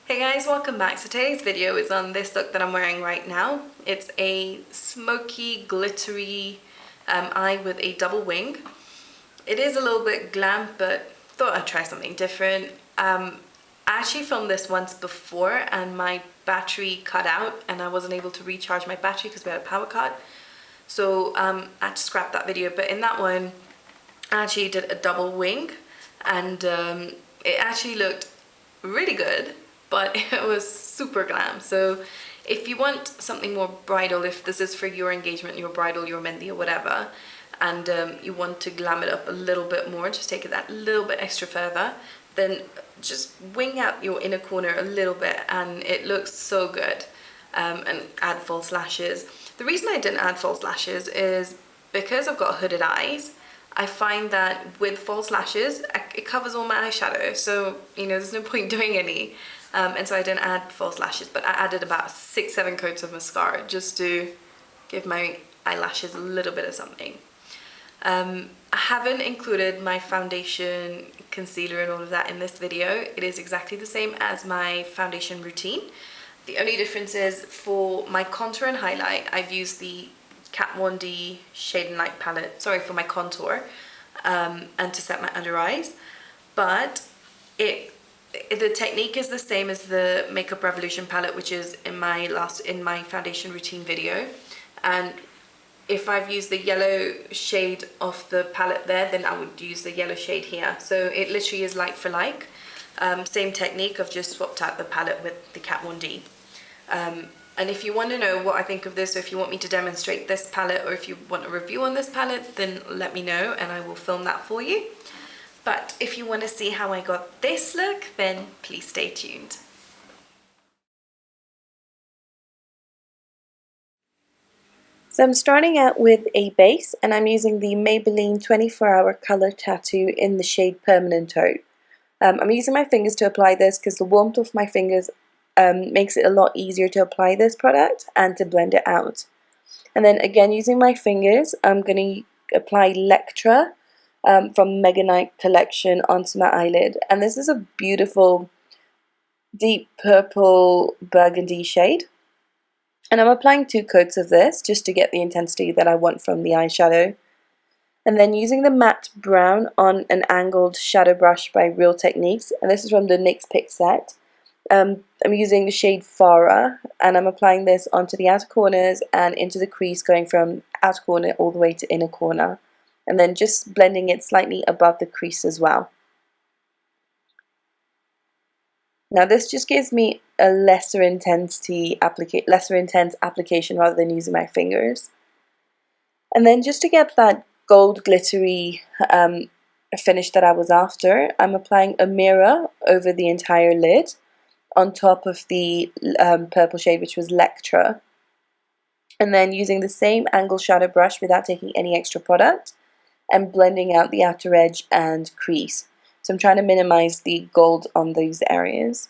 Hey guys, welcome back. So today's video is on this look that I'm wearing right now. It's a smoky, glittery eye with a double wing. It is a little bit glam, but thought I'd try something different. I actually filmed this once before and my battery cut out and I wasn't able to recharge my battery because we had a power cut. So I had to scrap that video, but in that one I actually did a double wing and it actually looked really good, but it was super glam. So if you want something more bridal, if this is for your engagement, your bridal, your mehndi or whatever, and you want to glam it up a little bit more, just take it that little bit extra further, then just wing out your inner corner a little bit and it looks so good. And add false lashes. The reason I didn't add false lashes is because I've got hooded eyes. I find that with false lashes, it covers all my eyeshadow, so there's no point doing any. And so I didn't add false lashes, but I added about 6-7 coats of mascara just to give my eyelashes a little bit of something. I haven't included my foundation, concealer and all of that in this video. It is exactly the same as my foundation routine. The only difference is for my contour and highlight, I've used the Kat 1D Shade and Light palette, sorry, for my contour and to set my under eyes. But the technique is the same as the Makeup Revolution palette, which is in my foundation routine video. And if I've used the yellow shade of the palette there, then I would use the yellow shade here. So it literally is like for like. Same technique, I've just swapped out the palette with the Kat 1D. And if you want to know what I think of this, or if you want me to demonstrate this palette, or if you want a review on this palette, then let me know and I will film that for you. But if you want to see how I got this look, then please stay tuned. So I'm starting out with a base and I'm using the Maybelline 24-Hour Color Tattoo in the shade Permanent Taupe. I'm using my fingers to apply this because the warmth of my fingers makes it a lot easier to apply this product and to blend it out. And then again, using my fingers, I'm going to apply Lectra from Megan Naik collection onto my eyelid. And this is a beautiful deep purple burgundy shade. And I'm applying 2 coats of this just to get the intensity that I want from the eyeshadow. And then using the matte brown on an angled shadow brush by Real Techniques, and this is from the NYX pick set. I'm using the shade Farah, and I'm applying this onto the outer corners and into the crease, going from outer corner all the way to inner corner, and then just blending it slightly above the crease as well. Now this just gives me a lesser intense application rather than using my fingers. And then just to get that gold glittery finish that I was after, I'm applying Amira over the entire lid on top of the purple shade, which was Lectra. And then using the same angle shadow brush without taking any extra product and blending out the outer edge and crease. So I'm trying to minimize the gold on those areas.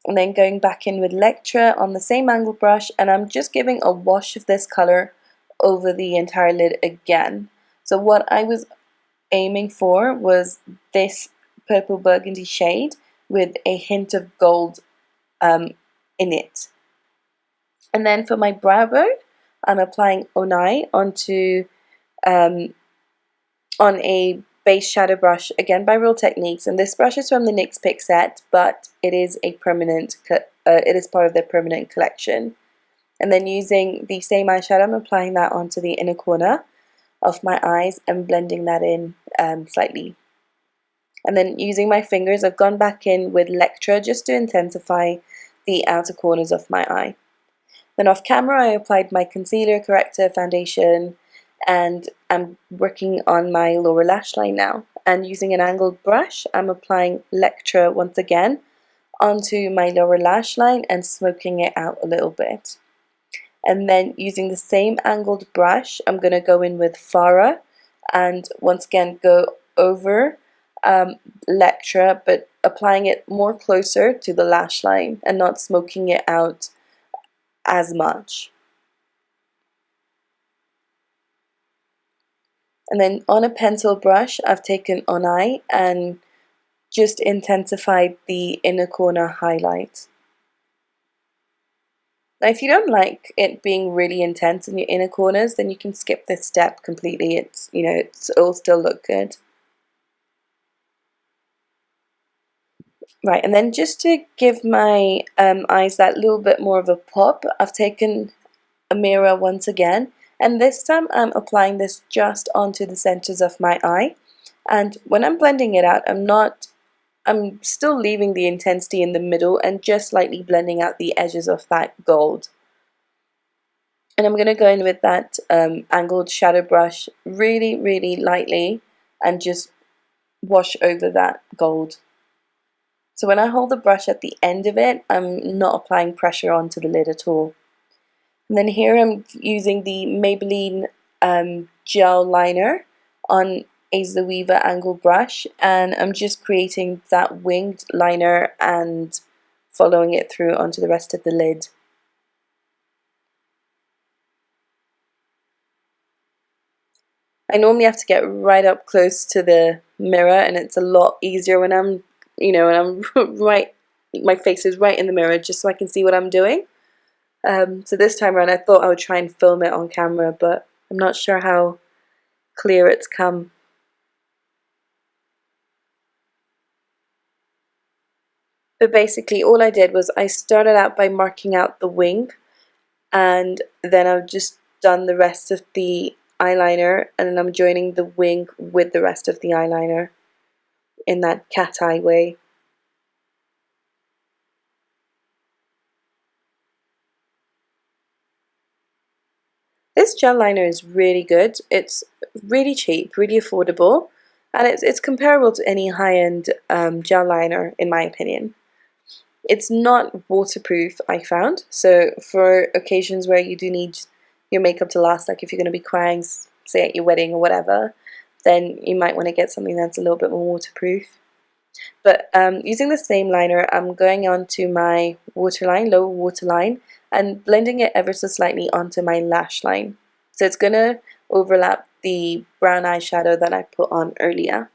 And then going back in with Lectra on the same angle brush, and I'm just giving a wash of this color over the entire lid again. So what I was aiming for was this purple burgundy shade with a hint of gold in it. And then for my brow bone, I'm applying Onai onto on a base shadow brush, again by Real Techniques, and this brush is from the NYX pick set, but it is a permanent. It is part of their permanent collection. And then using the same eyeshadow, I'm applying that onto the inner corner of my eyes and blending that in slightly. And then using my fingers, I've gone back in with Lectra just to intensify the outer corners of my eye. Then off camera, I applied my concealer, corrector, foundation, and I'm working on my lower lash line now. And using an angled brush, I'm applying Lectra once again onto my lower lash line and smoking it out a little bit. And then using the same angled brush, I'm going to go in with Farah and once again go over Lectra, but applying it more closer to the lash line and not smoking it out as much. And then on a pencil brush, I've taken Onai and just intensified the inner corner highlight. Now if you don't like it being really intense in your inner corners, then you can skip this step completely. It'll still look good. Right, and then just to give my eyes that little bit more of a pop, I've taken Amira once again, and this time I'm applying this just onto the centers of my eye. And when I'm blending it out, I'm still leaving the intensity in the middle and just slightly blending out the edges of that gold. And I'm going to go in with that angled shadow brush really, really lightly and just wash over that gold. So when I hold the brush at the end of it, I'm not applying pressure onto the lid at all. And then here I'm using the Maybelline gel liner on a Zoeva angle brush, and I'm just creating that winged liner and following it through onto the rest of the lid. I normally have to get right up close to the mirror, and it's a lot easier when I'm right, my face is right in the mirror, just so I can see what I'm doing. So this time around I thought I would try and film it on camera, but I'm not sure how clear it's come. But basically all I did was I started out by marking out the wing, and then I've just done the rest of the eyeliner, and then I'm joining the wing with the rest of the eyeliner in that cat eye way. This gel liner is really good. It's really cheap, really affordable, and it's comparable to any high-end gel liner in my opinion. It's not waterproof, I found, so for occasions where you do need your makeup to last, like if you're going to be crying, say at your wedding or whatever, then you might want to get something that's a little bit more waterproof. But using the same liner, I'm going on to my waterline, lower waterline, and blending it ever so slightly onto my lash line. So it's going to overlap the brown eyeshadow that I put on earlier.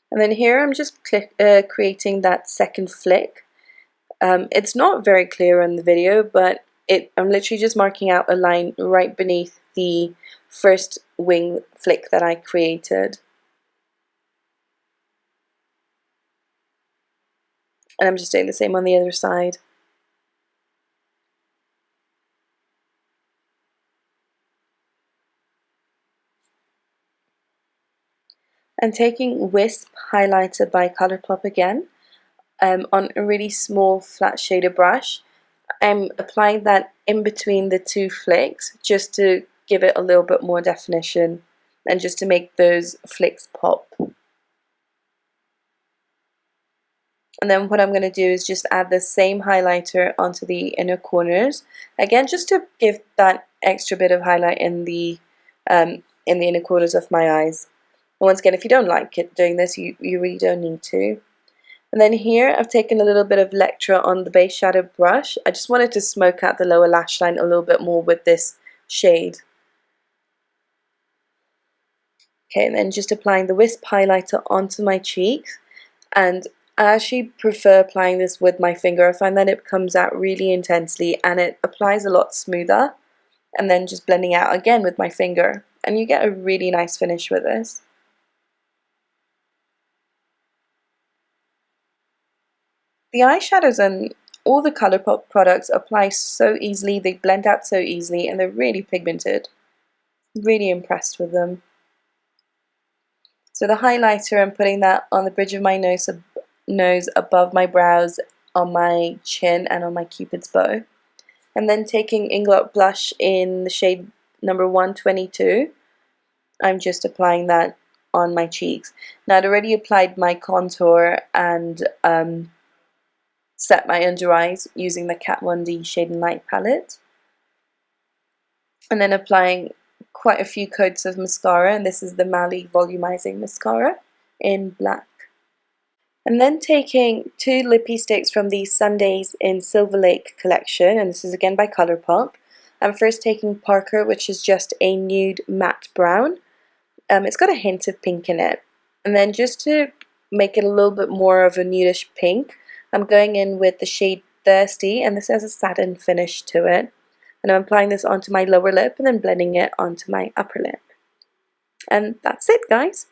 And then here I'm just creating that second flick. It's not very clear on the video, but I'm literally just marking out a line right beneath the first wing flick that I created. And I'm just doing the same on the other side. And taking Wisp highlighter by ColourPop again, on a really small flat shader brush, I'm applying that in between the two flicks just to give it a little bit more definition and just to make those flicks pop. And then what I'm going to do is just add the same highlighter onto the inner corners, again just to give that extra bit of highlight in the inner corners of my eyes. And once again, if you don't like it doing this, you really don't need to. And then here I've taken a little bit of Lectra on the base shadow brush. I just wanted to smoke out the lower lash line a little bit more with this shade. Okay, and then just applying the Wisp highlighter onto my cheeks. And I actually prefer applying this with my finger. I find that it comes out really intensely and it applies a lot smoother. And then just blending out again with my finger. And you get a really nice finish with this. The eyeshadows and all the ColourPop products apply so easily, they blend out so easily, and they're really pigmented. Really impressed with them. So the highlighter, I'm putting that on the bridge of my nose above my brows, on my chin, and on my cupid's bow. And then taking Inglot blush in the shade number 122, I'm just applying that on my cheeks. Now I'd already applied my contour and set my under eyes using the Kat Von D Shade and Light palette. And then applying quite a few coats of mascara, and this is the Mally Volumizing Mascara in black. And then taking two Lippie sticks from the Sundays in Silverlake collection, and this is again by ColourPop. I'm first taking Parker, which is just a nude matte brown. It's got a hint of pink in it. And then just to make it a little bit more of a nudish pink, I'm going in with the shade Thirsty, and this has a satin finish to it. And I'm applying this onto my lower lip and then blending it onto my upper lip. And that's it, guys.